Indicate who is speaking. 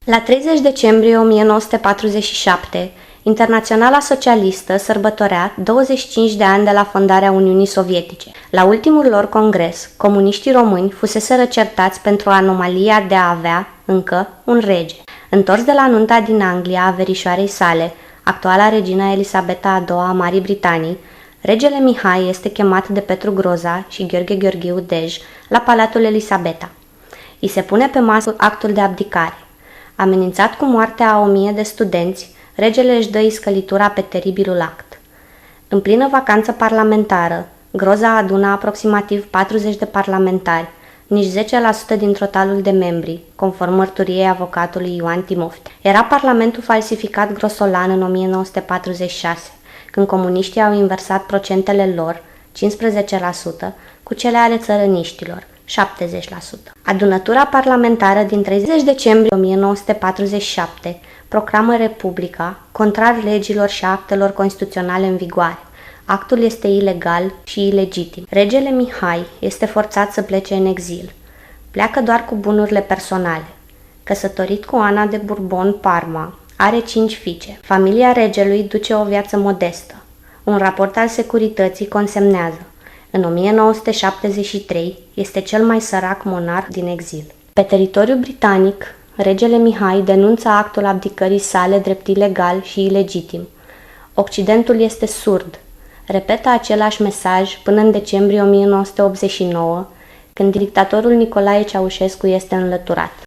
Speaker 1: La 30 decembrie 1947, Internaționala Socialistă sărbătorea 25 de ani de la fondarea Uniunii Sovietice. La ultimul lor congres, comuniștii români fuseseră certați pentru anomalia de a avea, încă, un rege. Întors de la nunta din Anglia a verișoarei sale, actuala regina Elisabeta a II a Marii Britanii, regele Mihai este chemat de Petru Groza și Gheorghe Gheorghiu Dej la Palatul Elisabeta. I se pune pe masă actul de abdicare. Amenințat cu moartea a 1000 de studenți, regele își dă iscălitura pe teribilul act. În plină vacanță parlamentară, Groza adună aproximativ 40 de parlamentari, nici 10% din totalul de membri, conform mărturiei avocatului Ioan Timofte. Era parlamentul falsificat grosolan în 1946, când comuniștii au inversat procentele lor, 15%, cu cele ale țărăniștilor, 70%. Adunătura parlamentară din 30 decembrie 1947 proclamă Republica, contrar legilor și actelor constituționale în vigoare. Actul este ilegal și ilegitim. Regele Mihai este forțat să plece în exil. Pleacă doar cu bunurile personale. Căsătorit cu Ana de Bourbon-Parma, are 5 fiice. Familia regelui duce o viață modestă. Un raport al securității consemnează: în 1973 este cel mai sărac monarh din exil. Pe teritoriul britanic, regele Mihai denunță actul abdicării sale drept ilegal și ilegitim. Occidentul este surd. Repetă același mesaj până în decembrie 1989, când dictatorul Nicolae Ceaușescu este înlăturat.